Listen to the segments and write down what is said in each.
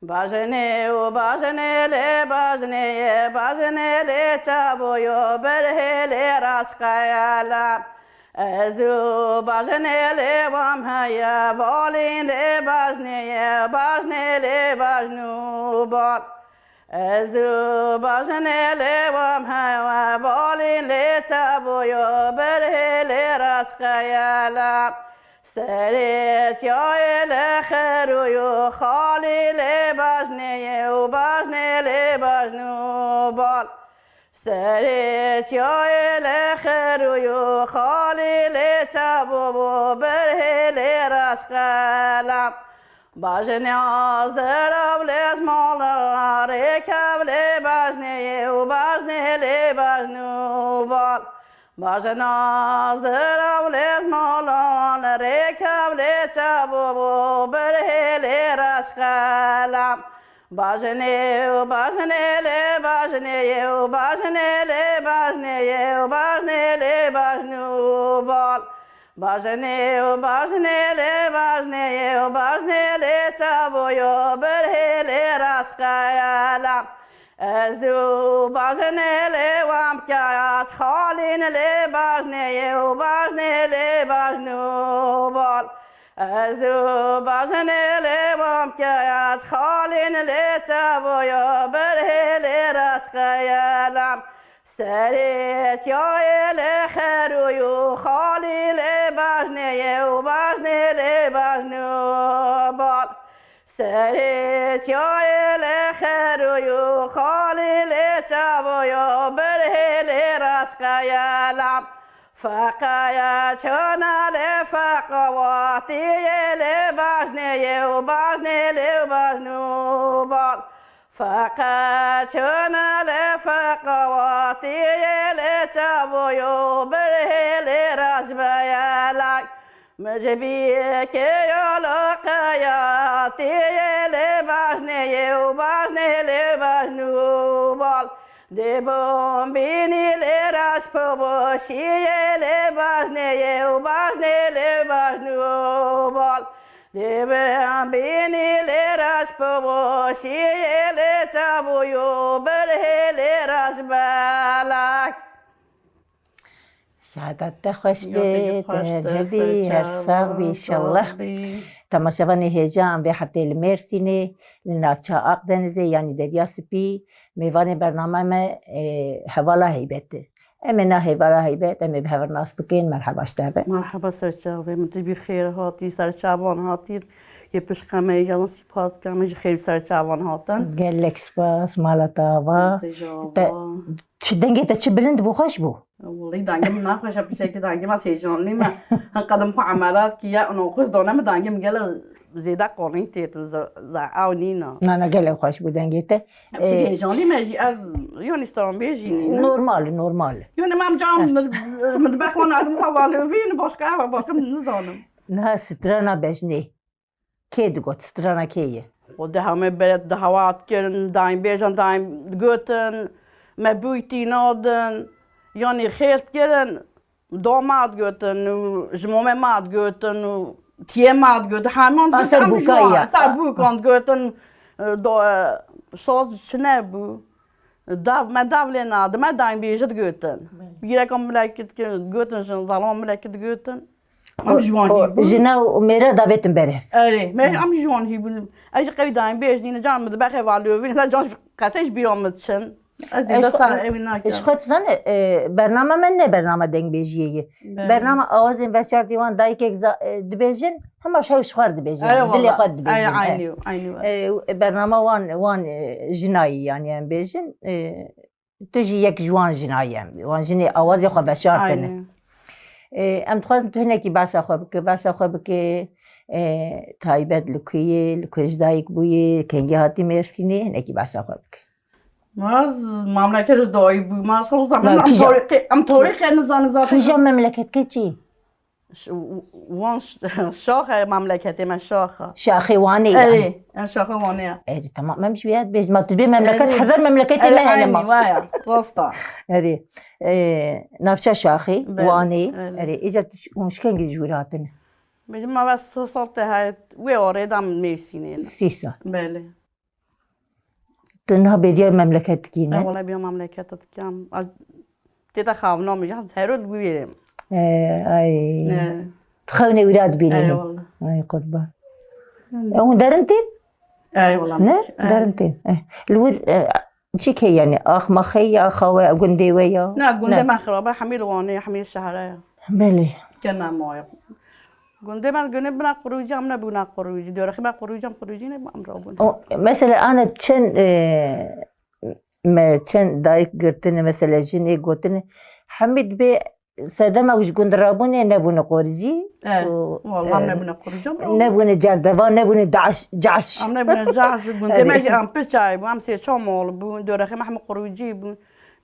باجنه و باجنه لی باجنه باجنه لی چابویو بره لی راسقیالم ازو باجنه لی وام هیا بالین لی باجنه باجنه لی باجنو بال ازو باجنه لی وام هیا بالین لی چابویو بره لی راسقیالم سرت يا الخير ويا خالي لبجني وبجني لبجنو بال سرت يا الخير ويا خالي لتبو بره لراس قلم بجني عذر ولز مالا ركب لبجني وبجني لبجنو بال باجنا زرا ولز مالان ركب لتبو بره لراس قلم باجني وباجني لباجني وباجني لباجني وباجني لباجنو بال باجني وباجني لباجني وباجني لتبو بره لراس قلم ازو باجنه لی وام کیات خالین لی باجنه و باجنه لی باجنو بال ازو باجنه لی وام کیات خالین لی تبویا بره لی راسقیالم سرت یا لی خرویو خالی لی باجنه و باجنه لی باجنو بال سرت يا الخير ويا خالي لتبويا بره لراس قيالم فقايا شنا لفقواتي لبجني وبجني لبجنو بال فقايا شنا لفقواتي لتبويا بره لراس بيالك مجبيك يا لقياتي لبجني وبجني لبجنو بال دبون بيني لراش بوشي لبجني وبجني لبجنو بال دبون بيني لراش بوشي لتبويو بره لراش بالك سعادت خوش بید هدی هر ساق بی شالله تماشاوانی هیجان به حبت المرسینه لنافچه اقدنزه یعنی دریا سپی میوان برنامه ما حوالا هیبته امنا حوالا هیبت امی به هور ناس بکن مرحبا شتابه مرحبا سرچاوه من تبي خير هاتي سرچاوان هاتي يبش قمه جلان سپاس قمه خير سرچاوان هاتن گلک سپاس مالتاوا چه دنگه تا چه بلند بو خوش بو والله دانگم ما خوش بشكل دانگم از هیجانلی ما قدم خو عملات کیا اون خوش دانم دانگم گل زیاده قرنی تیت او نینا نه گلک خوش بو دنگه تا هیجانلی ماجی از یون استرام بیجی نینا نورمال یون مام جام مطبخ من ادم حواله وین باشقه و باشم نزانم نه سترانا بجنی کی دگوت سترانا کیه و ده همه برد ده هوات کردن دایم بیجان دایم گوتن مبویتی نادن یعنی خیلت کردن داماد گوتن و جمومه ماد گوتن و تیه ماد گوتن همان سر بوکایا سر بوکان گوتن ساز چنه بو من داوله ناده من دایم بیجت گوتن بیرکم ملکت گوتن جن ظلام ملکت گوتن ام جوان هی جنا و میرا داویتم بره اره من ام جوان هی بول اجی قوی دایم بیج نینه جان مد بخه والو وین جان قطعش بیرامد چن اش خود زن برنامه من نه برنامه دنگ بیجیه برنامه آوازین و شرط دیوان دایی که دبیجن همه شوش خورد دبیجن دلی خود دبیجن عینو برنامه وان جنایی یعنی ام بیجن تجی یک جوان جنایی وان جنی آوازی خود و شرط نه ام تخواستم تو هنکی بحث خو بکه تایبت لکویش دایک بویه کنگی هاتی مرسینه هنکی بحث خو بکه ما مملكة داي بو ما صار زمان ام تاريخ نزان ذات کجا مملکت که چی؟ وان شاخه مملكتي من شاخه شاخی وانی اره شاخه وانه اره تمام ما مش بیاد بیش ما تبی مملکت هزار مملکتی ما اره ما وایا راستا اره نفشه شاخی وانی اره ایجا مشکل جوراتن بيجي ما بس صوته هاي ويوري دام ميسينين 3 سال بله تنها بريا مملكتك هنا؟ والله بيا مملكتك كام تيتا خاونا مجا هرود بيرم اي تخوني ولاد بينهم. اي والله اي قربان. هون دارنتين؟ اي والله نه دارنتين. الود شيك هي يعني اخ مخي اخوي قندي ويا؟ لا قندي ما خرابه حميل واني حميل الشهرية. بله. كنا مويا. قندي ما قندي بنا قروجي أمنا بنا قروجي دورخي ما قروجي أم قروجي نبغى أمرابون. مثلا أنا تشن ما تشن دايك قرتني مثلا جيني قلتني حمد بي سدما وش قند رابوني نبون قرجي. والله أمنا بنا قروجي. نبون جردبان نبون جعش. أمنا بنا جعش قندي ما يجي أم بتشاي بو أم سيشامول بو دورخي ما حم قروجي بو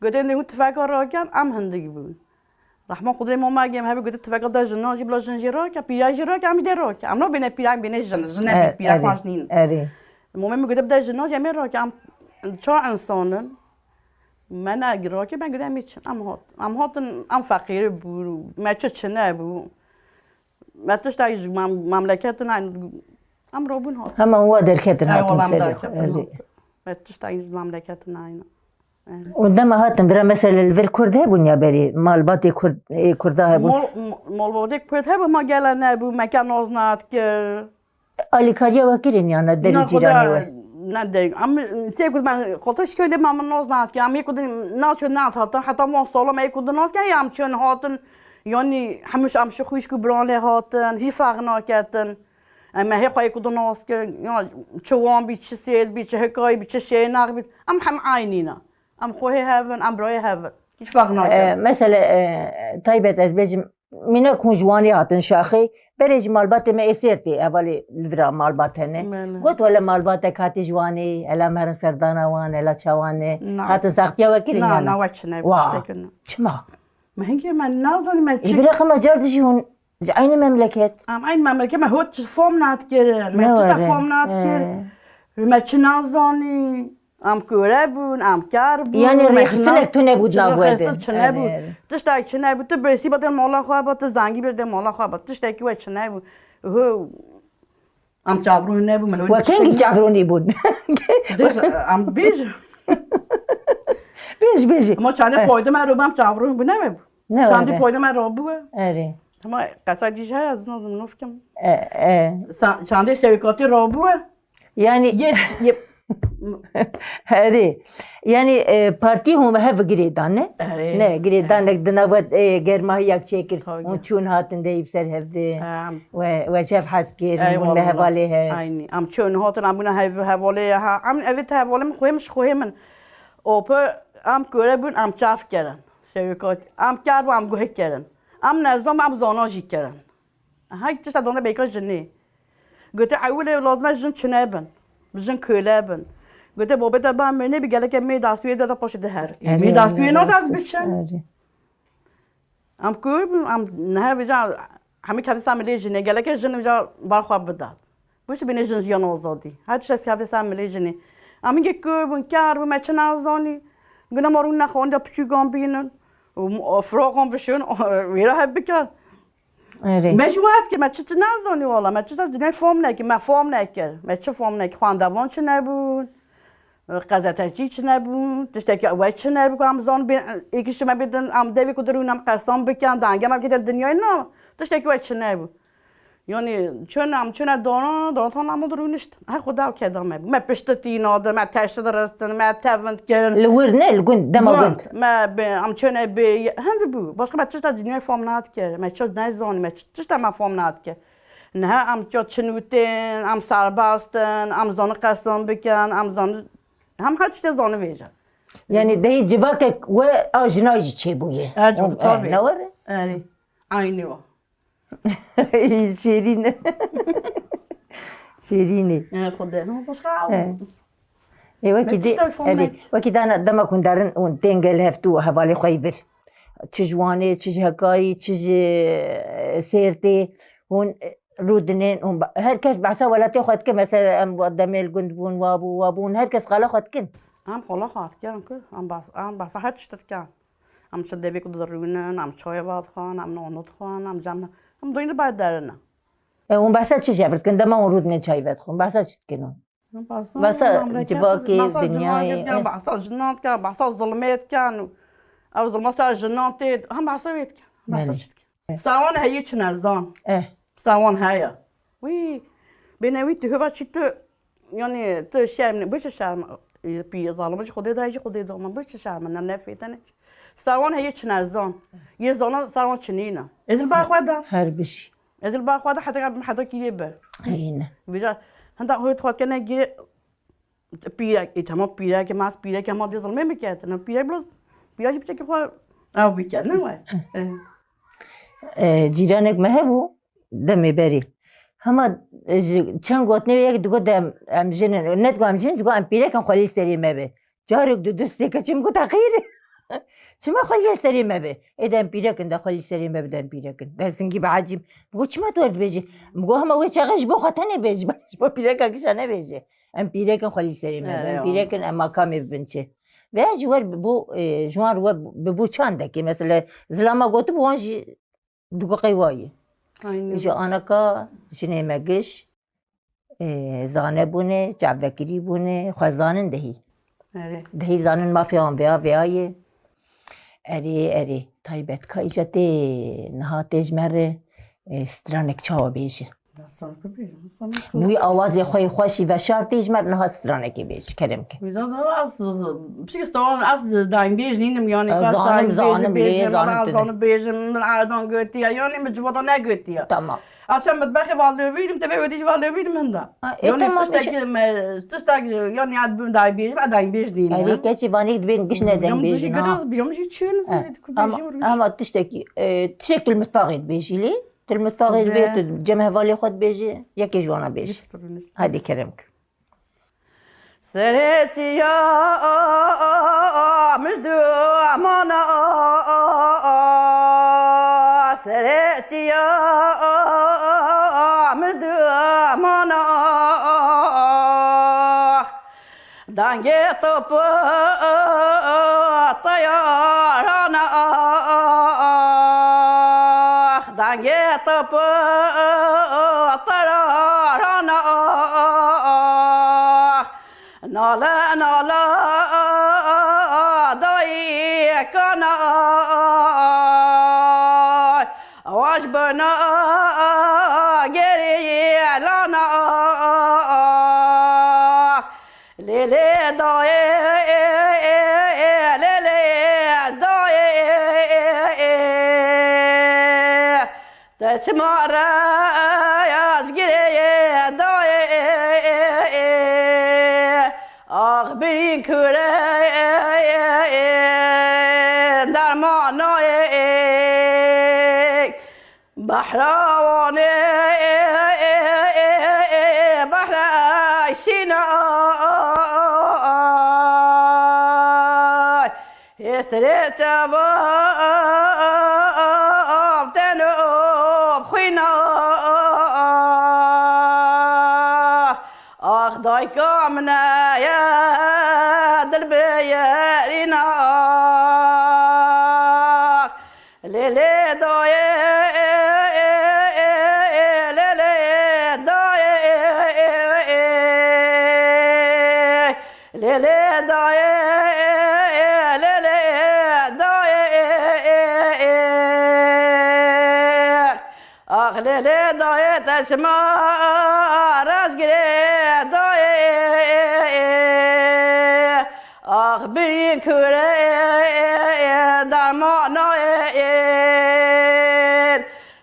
قلتني ده اتفاق راكان أم هندي بو. رحمة قدري ماما جيم هبي قلت اتفاق ده جنا جيب له جنجيراك بيا جيراك عم يدراك أمنا بنا بيا بنا جنا بيا قاشنين. المهم قلت بدأ جنا جميل راك أم شو إنسان ما ناقراك ما قدام يتشن أم هات أم فقير بو ما تشتنا بو ما تشتايج مملكتنا أم رابون هات هم هو دركتنا هات والله دركتنا ما تشتايج مملكتنا هنا ودما هاتن برا مثلا الفيل كرد هبون يا بري مال باتي كرد هبون مال باتي كرد هبون ما قال نبو ما كان نازنات ك Ali kariya wakirin ya na deri jirani wa. Na deri. Am سيكون من خاطرش كل ما من نازنات كي عم يكون ناتشو نات حتى ما صالة ما يكون ناس كي عم تشون هاتن يعني همش عم شخويش كبران له هاتن هي فرنا كاتن اما هي قاي يكون ناس كي يعني شوان بيتش سيد بيتش هكاي بيتش شينار بيت أم عينينا أم خوي هافن أم براي هافن هيش فرنا كاتن. مثلا طيبة أزبيج منك هون جواني هاتن شاخي بريج مالبات ما يصيرتي أولي الفرا مالبات هني قلت ولا مالباتك هاتي جواني ألا مرن سردانا وان ألا شواني هاتن ساختيا وكيلين لا لا واتشنا بشتكنا شما ما هي ما نازل ما تشك يبرق ما جردش هون عين مملكة عين مملكة ما هو تفهم ناتكر ما تفهم ناتكر ما تنازلني أم كوربون أم كاربون يعني رخصتك تنبود نبوده تنبود تشتاي تنبود تبرسي بدل مالا خواب تزنگی برده مالا خواب تشتاي کی وچ نبود هو أم چابرون نبود ملون وكينج چابروني بود أم بیج بیج ما چند پایده من رو بام چابرون بود نبود چندی پایده من رو بود آره ما قصدیش هست از نفکم چندی سویکاتی رو بود يعني یه هذه يعني بارتي هم هف جريدان نه جريدان لك دنوات غير ما هي شكل ونشون هاتن ده يبصر هفده وشاف حسكير من هف عليها عيني ام شون هاتن امنا هف عليها ام اوت هف عليهم خويمش خويمن اوبر ام كوربون ام چاف کردن سرکات ام کرد و ام گوه کردن ام نزدم ام زاناجی کردن هاي تشت دونه بیکار جنی قلت اول لازم جن چنابن بجن كولابن قلت بابا تبع مني بقال لك مي داسوي ده باش دهر مي داسوي نو داس بتشن ام كوب ام نها بجا همي كان سامي جني قال لك جن بجا باخو بدات بوش بين جن جيان آزادی هر چیز هذا سامي جني ام يجي كوب كار و ما چنازاني قلنا مارون نخوان ده بچوگان بينن و فراغم بشون ويرا هبكار مجوات که من چه نزدانی والا من چه دیگه فهم نکی من فهم نکر من چه فهم نک خواندوان چه نبود قزاتچی چه نبود تشتکی اوای چه نبود ام زان بین یکیش من بدن ام دوی کدرونم قسم بکن دنگم که دنیای نه تشتکی اوای چه نبود یعنی چون دانا تا نمودرونشت ها خدا که دام ما پشتی نادر ما تشت درستن ما توند کردن لورنه الگند دماغند ما ام چون به هند بو باشه ما چشت دنیای فهم نات کرد ما چش نزانی ما چشت ما فهم نات کرد نه ام چنوتن ام سرباستن ام زان قسم بکن ام زان هم هر چیز زانه ویژه یعنی دهی جواک و آجنایی چه بویه نوره آره عینی و شیرینه شیرینه خدا نه باشه وكي أنا دما كون دارن ونتنقل هفتو حوالي خيبر تشجواني تشهكاي تشج سيرتي هون رودنين هون هركس بعسا ولا تاخذ كم مثلا ام قدامي الجندبون وابون هركس قال اخذ كم ام قال اخذ كم كل ام بس هاتش تتكلم ام شد بيك ضرورنا ام شويه بعض خان ام نونت خان ام جمع ام دوين بعد دارنا هون بس تشج عبرت كن دما ورودنين شاي بدخون بس تشكنون باسا جواكي دنياي باسا جنات كان باسا ظلمات كانوا او ظلمات جنات هم باسويت باسا ساوان هي تشنازان ساوان هيا وي بنويت هو شيت يعني تشام بش شام بي ظالمش خدي دايج خدي ما بش شام انا نفيتني ساوان هي تشنازان يزون ساوان تشنينا ازل باخودا هربش ازل باخودا حتى كيبه هينا بيجا هندا هو تخوت كنا جي بيرا إتما بيرا كماس بيرا كمان دي ظلمة مكيات أنا بيرا بلوز بيرا جبت كخوا أو بيكات نوع جيرانك ما هبو دمي بري هما چند گوتنی یک دو دم امجن نت گو امجن جو ام پیره کن خالی سری مبه جارک دو دوستی که چیم گو تخیره چما خالی سری مبه ادم پیره کن داخلی سری مبه دم پیره کن درسنگی بعجیم بگو چما تورد بیجی بگو هما وی چاقش بو خطنه بیج با پیره کن کشانه بیجی ام پیره کن خالی سری مبه ام پیره کن ام مکامی بنچه و جوار بو جوار و بو چنده که مثلا زلاما گوتو بو آنجی دوگو قیوایی ایجا آنکا جنه مگش زانه بونه جعبکری بونه خواه زانن دهی دهی زانن مافیان ویایه اری تایبت که ایجا ده نهاتش مره سترانک چاوا بیشه بوی آواز خوشی و شارتیج مر نها سترانکی بیشه کرم که ویزان از بسیار استوان از دایم بیش نیم یعنی زانم بیشم من عادان گوتیه یعنی مجبوطه نگوتیه تمام عشان متبخي والويدم تبي وديش والويدم هندا يعني تشتاق يعني عاد بم داي بيج بعد داي بيج دين هذه كاتشي فانيك بين قش ندم بيج بيوم جي تشون اما تشتكي تشكل متفاقد بيجي لي المتفاقد بيت جمع فالي خد بيجي ياكي جوانا بيج هذه كلامك سريتي يا مجدو مانا سريتي يا مجدو مانا دانجي طب طيارنا دانجي طب طيارنا نالا نالا ضيقنا واجبنا جري لنا ليلي ضاي ليلي ضاي تسمر يا زجري ضاي بين كره درمانای بحرانه بحر سینا استريت بام تنوب خينا دايك منا يا دلبيارنا ليلي داي ليلي داي ليلي داي ليلي داي ليلي داي تسمع راسقري بين كره درمانای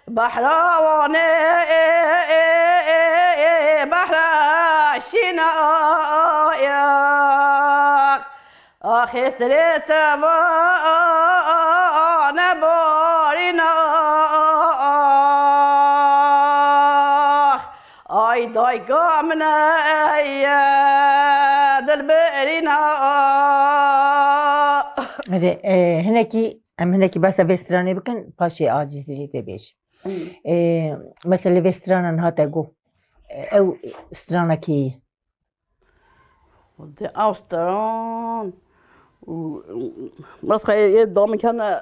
بحرانه بحر سینا آخسترت و نبارینا آی دایگامنه دلبرنا هناكي بس بستراني بكن باشي عاجزي تبيش مثلا بسترانا هاتا جو او استرانا كي ودي اوستران بس خي دوم كان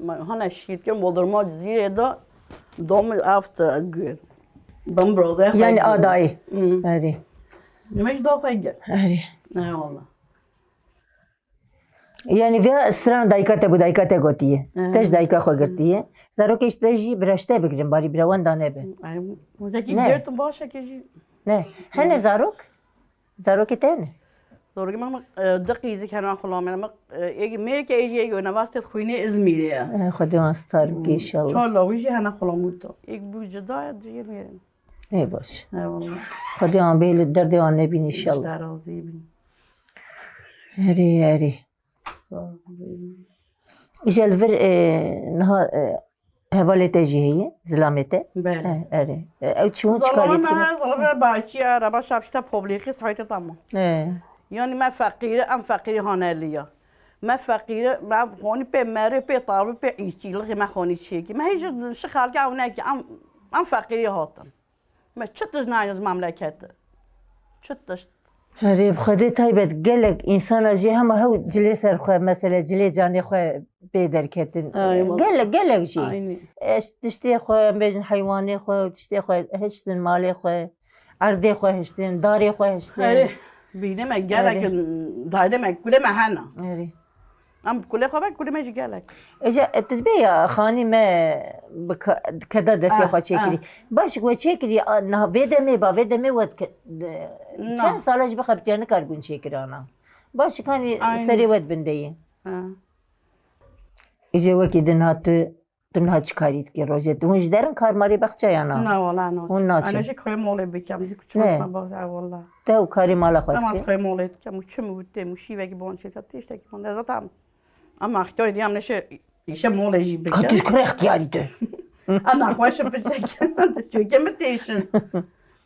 هنا شيت كان بودرما جزيره ده دوم اوستر غير بمبرو ده يعني اداي هذه مش دافعه. آره نه والله. یعنی فيها استران دایکات بود دایکات گوتیه تش دایکا خو گرتیه زاروکش تجی برشته بگیریم باری براون دانه به مزکی گرتم باشه که جی نه هنه زاروک تنه زاروک ما دقیقی کنن خلام من یک میگه که ایجی نواسط خوینه ازمیره خودی ماستار بگی انشالله چون لاویجی هنه خلام بود یک بوجدا دیگه میرم ای باش نه والله خودی آن بیل درد آن نبین انشالله در راضی بین هری جلفر نها هواله تجیه زلامته بله اره او چون چکاری ظلمه باچی عربا شبشتا پوبلیکی سایت تمام یعنی من فقیره هانلیا ما فقیره ما خونی به مره به طارو به ایچیل ما خونی چیکی ما هیچ شخال گاونه که ام فقیری هاتم ما چطور نایز مملکت چطور هری بخدا تایبت گلک انسان اجی هم هاو جلی سر خو مثلا جلی جانی خو بیدر کتن گلک جی تشتی خو بیشتر حیوانی خو تشتی خو هشتن مالی خو عرضه خو هشتن داری خو هشتن بینه من گلک داده من کل مهنا هری ام کل خو کل ماجی گلک اجا تبي خاني ما كذا دسي خو چكري باش خو چكري نه ويدمي ود كان سالج بخبتيان كاربون چكري انا باش كان سري ود بندي اجا وكي دنها چكاريت كي روجه دونج درن كارماري بخچا يانا نه والله نه انا شي كري مول بكم زي كچ ما باز والله تو كاري مالا خو اما كري مول كم چم بود مشي وگي بون چه تيش تك من زاتام اما اختیاری دیم نشه ایشه مولجی بگم کاتیش کره اختیاری ده انا خوش بچکم چون که متیشن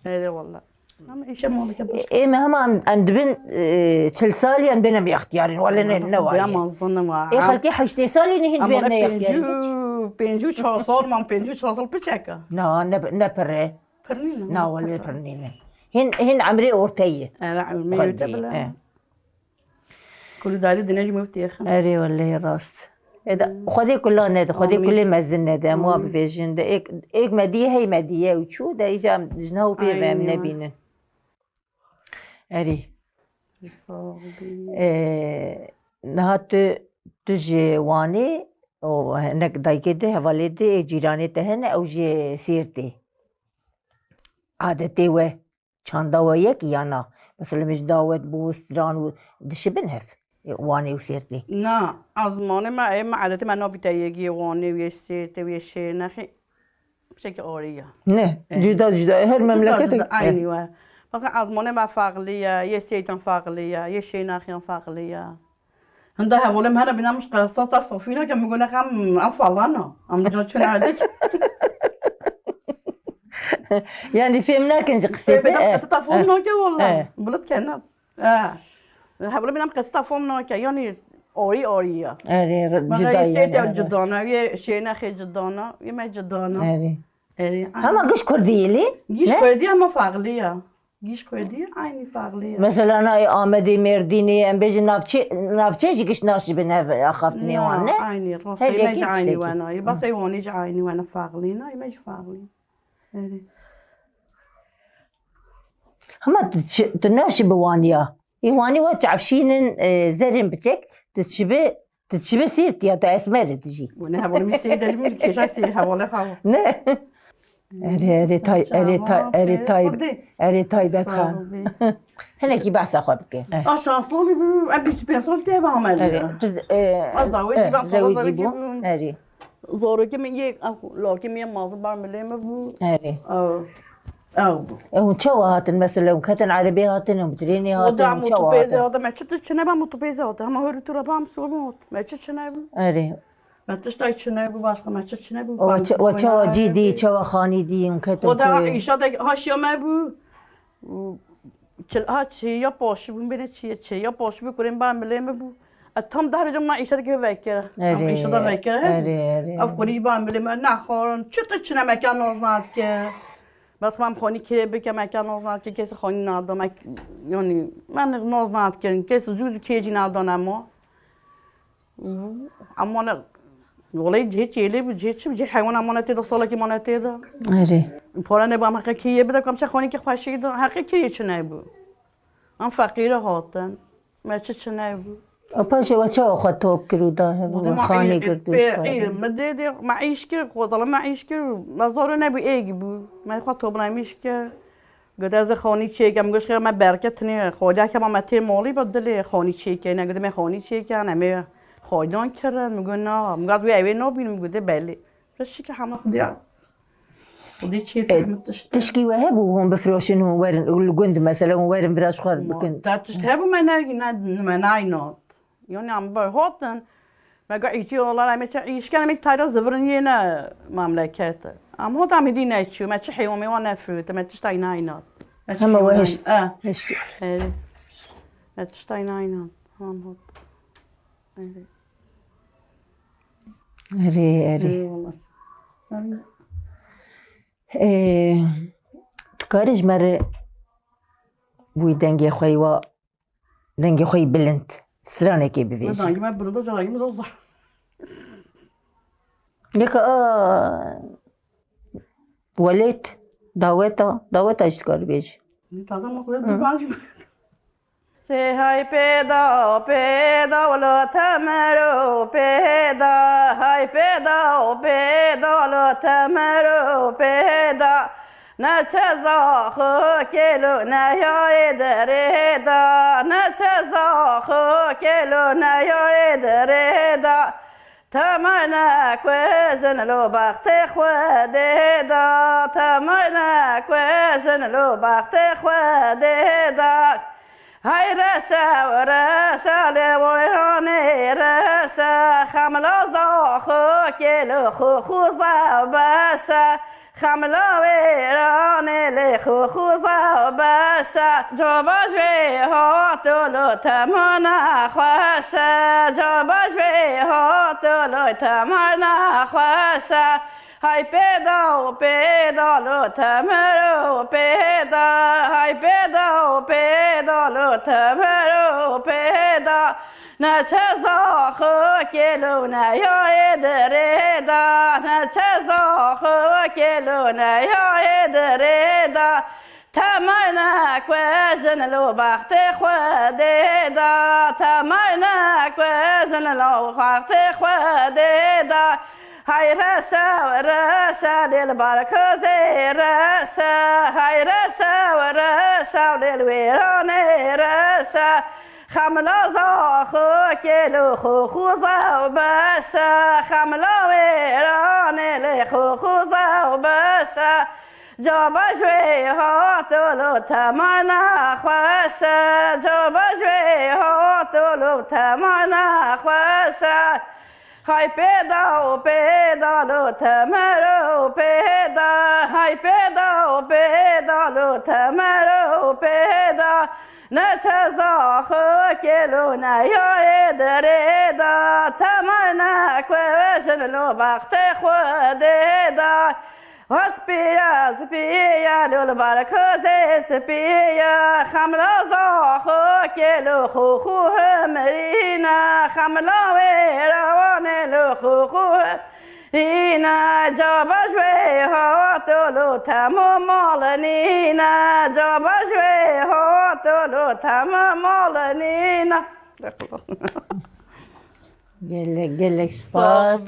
هی والله اما ایشه مولجی باش ايه ما هم عندبن 40 سالي عندنا باختيارين ولا نوعي دیم اظن ما ايه خلقي حشتي سالي نهين بين اختيارين پنجو 4 سال من 4 سال بچکم نه پره پرنیله نه ولا پرنيله هن عمري اورتيه انا عمري تبلا كل دادي دنيج مفتي اخ اري والله راست خودی کلا نده خودی کلی مزن نده ما بفیشن ده ایک مدیه هی مدیه و چو ده ایجا جنها و پیه بهم نبینه اری نهات تو جوانی و هنک دایگه ده حواله ده جیرانه ده هنه او جه سیر ده عادته و چانده و یک یا نه مثلا مش داوت بوستران و دشه بنهف وانی و سیرتی نه از مانه ما عادت من نبیتایی وانی و سیرتی و شیر نخی بشکل آریه نه جدا هر مملکت عینی و فقط از مانه ما فقلیه یه سیرتن فقلیه یه شیر نخیان فقلیه هنده حواله من بینم مش قصه تا صوفینا که میگونه ام فلانه ام جون چون عادت يعني فهمنا كنج قصيت بدأت قصة فهمنا كي والله بلد كنا حاول بنام قصة فهمنا كي يعني أورية جدا يعني جدانا يا شينا خي جدانا يا ما جدانا هما قش كردي لي قش كردي هما فاغلية قش كردي عيني فاغلية مثلا أنا آمدي مرديني أم بيجي نافشة قش ناش بنها أخافتني وانا عيني راسي ما جعيني وانا بس يواني جعيني وانا فاغلينا ما جفاغلي هما تناشي بوانيا يواني وتعفشين زرن بتك تتشبه سيرتي يا تاسمر تجي وانا هبول مستي دجمش كيش اسير هبول خاو نه اري تاي بتخان هنا كي بعسى خبك شانسون ابي بيسول تبع عمل زوجي بو اري زورو که میگه لاکی میگه مازن برملیم بو اري وشو هاتن مثلا وكتن عربي هاتن ومدريني هاتن وشو هاتن هذا ما شفت شنو بقى مطبيزه هذا هم هو ترى بام سولموت ما شفت شنو اري ما تشتاي شنو باشا ما شفت شنو وشو جدي شو خاني دي وكتن وده عيشة ده هاش يوم بو ها چی باش بو ببینید چی باش بو کنیم برملیم بو اتام ده رجع ما عيشة كيف فكر عيشة ده فكر أفكاري برملیم نخورن چطور چنه مکان نازناد که بس من خانی که بگم مکان نازناد که کسی خانی ندارم یعنی من نازناد که کسی زود کیجی ندارم اما نه ولی جه چیلی بود جه حیوان اما نتیده ساله که ما نتیده آره پاره نبام حقیقیه بده کم چه خانی که خوشی دار حقیقیه چه نبود ام فقیره هاتن ما چه نبود پاش و چه آخواد توب کرو ده خانه گردوش مدیدی معیش کرد خودلا معیش کرد نظر نبود ایگی بود من خواهد توب نمیش کرد قد از خانی چیکم گوش خیلی من برکت نی خواهد که من تی مالی بدلی خانی چیکه نه قد من خانی چیکه نمی خواهدان کردن میگن نه میگه وی اوی نبینم میگه بله رشی که همه خودیا خودی چیت تشکی و هبو هم بفروشن و ورن الجند مثلا ورن فراش خورد بکن تشت هبو من ناینات یعنی ام بر هاتن مگه ایچی الله نمیشه ایش کنم یک تایرا زبرنیه نه مملکت ام هات هم دی نچو ما چه حیوانی و نفروت ما تشتای ناینات هم وهشت هشت ما تشتای ناینات هم هات اري تكارج مرة بوي دنگي خوي بلند سرانه كي بفيش دنگي ما بلند جاي مزوزر لك وليت دعوتا اشتكار بيش هذا ما قدرت باجي سي هاي بيدا ولا تمرو بيدا هاي بيدا ولا تمرو بيدا نتشزا خو نيا دريدا نتشزا خو نيا دريدا تمرنا كوزن لو بخت خوددا تمرنا كوزن لو بخت خوددا هاي رسا لويوني رسا خملا زاخو كيلو خوزا بسا خملا ويراني لخو خوزا بسا جاباش بي هاتولو تمانا خواسا جاباش بي هاتولو تمانا خواسا هاي بيدا لو تمرو بيدا هاي بيدا لو تمرو بيدا نتشزا خو كيلو نيا دريدا نتشزا خو كيلو نيا دريدا تمرنا كوزن لو بخت خوددا تمرنا كوزن لو بخت خوددا هاي رسا للبركة زي رسا هاي رسا للويران رسا خملا زاخو كيلو خوزا وبسا خملا ويران لخو خوزا وبسا جابا جوي هاتولو تمانا خواسا جابا جوي هاتولو تمانا خواسا هاي بيدا لو تمرو بيدا هاي بيدا لو تمرو بيدا نتشزا خو كيلو نيا دريدا تمرنا كوزن لو بخت خوددا سبيا للبركة زي سبيا خملا زاخو كيلو خو مرينا خملا ويروان لخو هنا جابا جوي هاتولو تمام مالنينا جابا جوي هاتولو تمام مالنينا قال لك سباس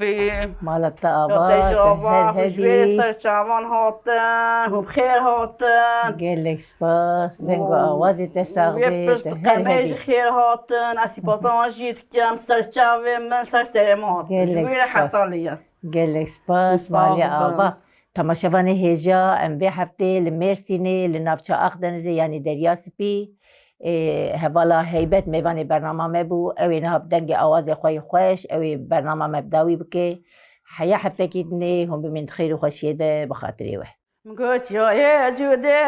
مالت آباد هدي سرچاوان هاتن وبخير هاتن قال لك سباس دنگو آوازی تساقبید قميج خير هاتن اسيباسان جيت كم سرچاوي من سرسرم هاتن جوير حتى ليا قال لك سباس مالي آبا تماشاواني هجا ام بي هفته لمرسيني لنافچا اخدنزي يعني درياسبي هوالا هیبت میوانی برنامه مبو اوی نهاب دنگ آواز خوی خوش اوی برنامه مبداوی بکه حیا حفته کیدنی هم بمین خیر و خوشیده بخاطری وه مگوچ یا جوده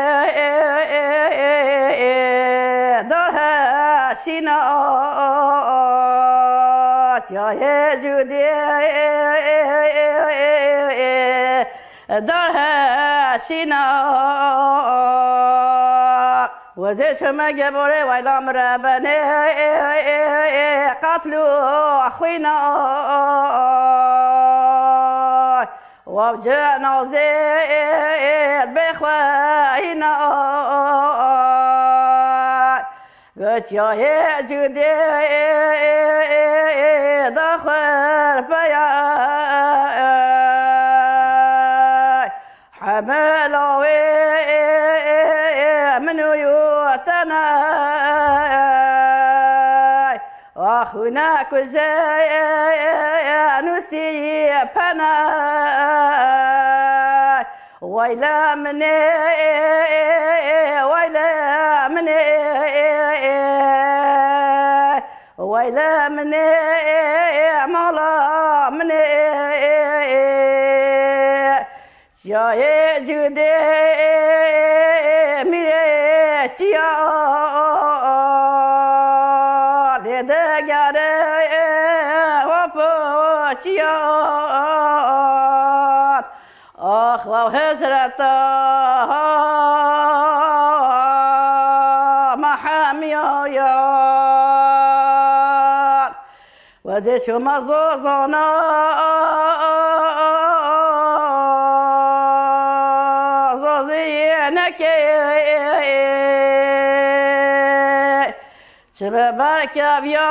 داره شینا یا جوده داره شینا وزي شما جبوري ويلا مرابني قتلوا أخوينا ووجعنا زيد بإخوينا يا جدي دخل فيا حملوي من يوتنا وهناك زي نسيبنا ويلا مني ويلا مني ويلا مني مولا مني يا جدي ميتيا لدغاري وبوتيا اخ وهزرتا محاميا وزي شو مزوزنا زوزينك شبابك بيا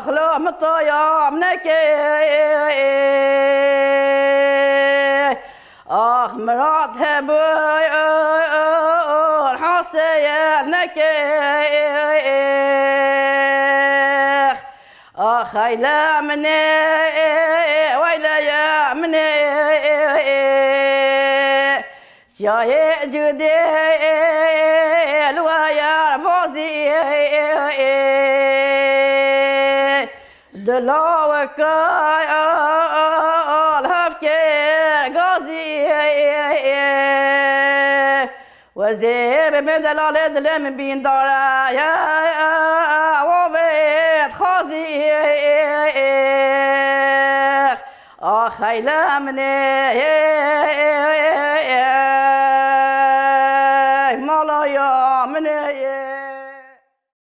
خلو مطايا منك اخ مرات هبوي حسينك اخ هيلا مني ويلا يا مني يا جدي الويا بوزي دلوك الهفكي غازي وزيب من دلال دلم بين دارا يا وبيت خازي خيلا مني